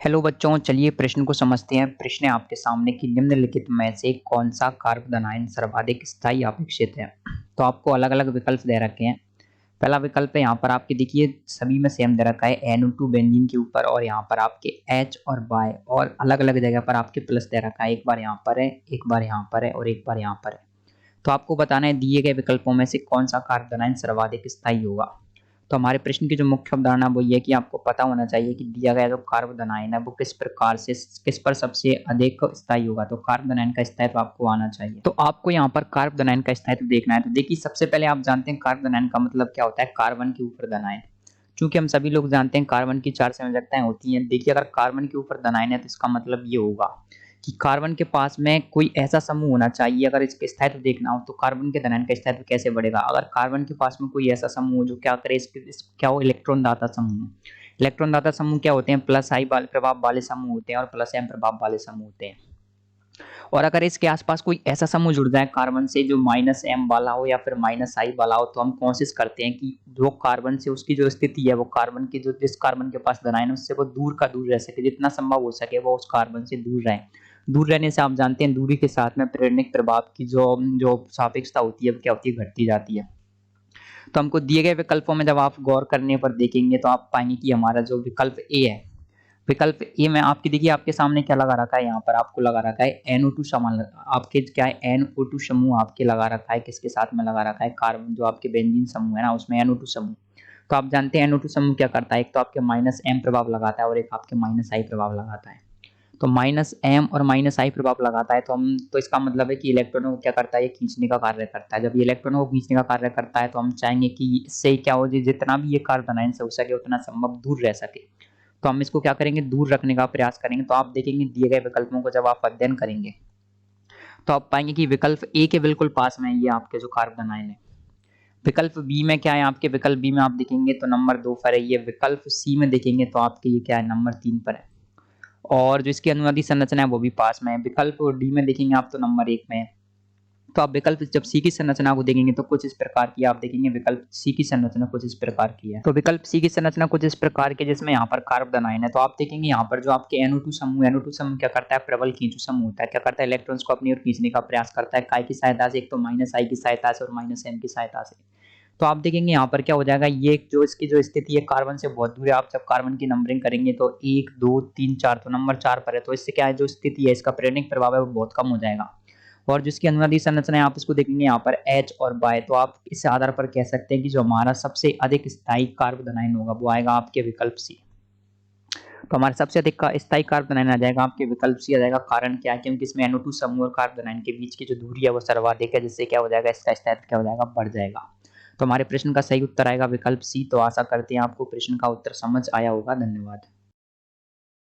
Hello बच्चों, चलिए प्रश्न को समझते हैं। प्रश्न है आपके सामने कि निम्नलिखित में से कौन सा कार्बन आयन सर्वाधिक स्थायी अपेक्षित है। तो आपको अलग अलग विकल्प दे रखे हैं। पहला विकल्प है यहाँ पर आपके देखिए सभी में सेम दे रखा है NO2 बेंजीन के ऊपर, और यहाँ पर आपके H और Y और अलग अलग जगह पर आपके प्लस दे रखा है। एक बार यहाँ पर है, एक बार यहाँ पर है और एक बार यहाँ पर है। तो आपको बताना है दिए गए विकल्पों में से कौन सा कार्बन आयन सर्वाधिक स्थायी होगा। तो हमारे प्रश्न की जो मुख्य अवधारणा वो ये है कि आपको पता होना चाहिए कि दिया गया जो कार्बन आयन है वो किस प्रकार से किस पर सबसे अधिक स्थायी होगा। तो कार्बन आयन का स्थायित्व आपको आना चाहिए। तो आपको यहाँ पर कार्बन आयन का स्थायित्व देखना है। तो देखिए सबसे पहले आप जानते हैं कार्बन आयन का मतलब क्या होता है। कार्बन के ऊपर धन आयन। चूंकि हम सभी लोग जानते हैं कार्बन की 4 संयोजकताएं होती हैं। देखिए अगर कार्बन के ऊपर धन आयन है तो इसका मतलब ये होगा कि कार्बन के पास में कोई ऐसा समूह होना चाहिए। अगर इसके स्थायित्व देखना हो तो कार्बन के धन आयन का स्थायित्व कैसे बढ़ेगा। अगर कार्बन के पास में कोई ऐसा समूह हो जो क्या करे, क्या हो, इलेक्ट्रॉन दाता समूह। इलेक्ट्रॉन दाता समूह क्या होते हैं, प्लस आई प्रभाव वाले समूह होते हैं और प्लस एम प्रभाव वाले समूह होते हैं। और अगर इसके आसपास कोई ऐसा समूह जुड़ जाए कार्बन से जो माइनस एम वाला हो या फिर माइनस आई वाला हो, तो हम कोशिश करते हैं कि जो कार्बन से उसकी जो स्थिति है वो कार्बन की जो जिस कार्बन के पास धनायन उससे वो दूर का दूर रह सके, जितना संभव हो सके वो उस कार्बन से दूर रहे। दूर रहने से आप जानते हैं दूरी के साथ में प्रेरणिक प्रभाव की जो जो सापेक्षता होती है वो क्या होती है, घटती जाती है। तो हमको दिए गए विकल्पों में जब आप गौर करने पर देखेंगे तो आप पाएंगे कि हमारा जो विकल्प ए है, विकल्प ए में आपकी देखिए आपके सामने क्या लगा रखा है। यहाँ पर आपको लगा रखा है NO2 समूह। आपके क्या है, NO2 समूह आपके लगा रखा है। किसके साथ में लगा रखा है, कार्बन जो आपके बेंजीन समूह है ना उसमें NO2 समूह। तो आप जानते हैं NO2 समूह क्या करता है, एक तो आपके माइनस एम प्रभाव लगाता है और एक आपके माइनस आई प्रभाव लगाता है। तो माइनस एम और माइनस आई प्रभाव लगाता है तो इसका मतलब है कि इलेक्ट्रॉनों को क्या करता है, ये खींचने का कार्य करता है। जब ये इलेक्ट्रॉनों को खींचने का कार्य करता है तो हम चाहेंगे कि इससे क्या हो, जितना भी ये कार्बन आयन से हो सके उतना संभव दूर रह सके। तो हम इसको क्या करेंगे, दूर रखने का प्रयास करेंगे। तो आप देखेंगे दिए गए विकल्पों को जब आप अध्ययन करेंगे तो आप पाएंगे कि विकल्प ए के बिल्कुल पास में ये आपके जो कार्बन आयन है। विकल्प बी में क्या है, आपके विकल्प बी में आप देखेंगे तो नंबर 2 पर है। ये विकल्प सी में देखेंगे तो आपके ये क्या है, नंबर 3 पर है। और जो इसकी अनुवादी संरचना है वो भी पास में है। विकल्प डी में देखेंगे आप तो नंबर 1 में है। तो आप विकल्प जब सी की संरचना को देखेंगे तो कुछ इस प्रकार की आप देखेंगे, विकल्प सी की संरचना कुछ इस प्रकार की है। तो विकल्प सी की संरचना कुछ इस प्रकार की जिसमें यहाँ पर कार्बन आयन है। तो आप देखेंगे यहाँ पर जो आपके NO2 समूह, NO2 समूह क्या करता है, प्रबल खींचु समूह होता है। क्या करता है, इलेक्ट्रॉन्स को अपनी ओर खींचने का प्रयास करता है। काय की सहायता से, एक तो माइनस आई की सहायता से और माइनस एम की सहायता से। तो आप देखेंगे यहाँ पर क्या हो जाएगा, ये जो इसकी जो स्थिति है कार्बन से बहुत दूर है। आप जब कार्बन की नंबरिंग करेंगे तो 1 2 3 4, तो नंबर 4 पर है। तो इससे क्या है, जो स्थिति है इसका प्रेरणिक प्रभाव है वो बहुत कम हो जाएगा। और जिसकी अनुवादी संरचना है आप इसको देखेंगे यहाँ पर H और Y। तो आप इस आधार पर कह सकते हैं कि जो हमारा सबसे अधिक स्थायी कार्बन आयन होगा वो आएगा आपके विकल्प सी। तो हमारे सबसे अधिक का स्थायी कार्बन आयन आ जाएगा आपके विकल्प सी आ जाएगा। कारण क्या है, क्योंकि इसमें NO2 समूह और कार्बन आयन के बीच की जो दूरी है वो सर्वाधिक है, जिससे क्या हो जाएगा, इसका स्थायित्व क्या हो जाएगा, बढ़ जाएगा। तो हमारे प्रश्न का सही उत्तर आएगा विकल्प सी। तो आशा करते हैं आपको प्रश्न का उत्तर समझ आया होगा। धन्यवाद।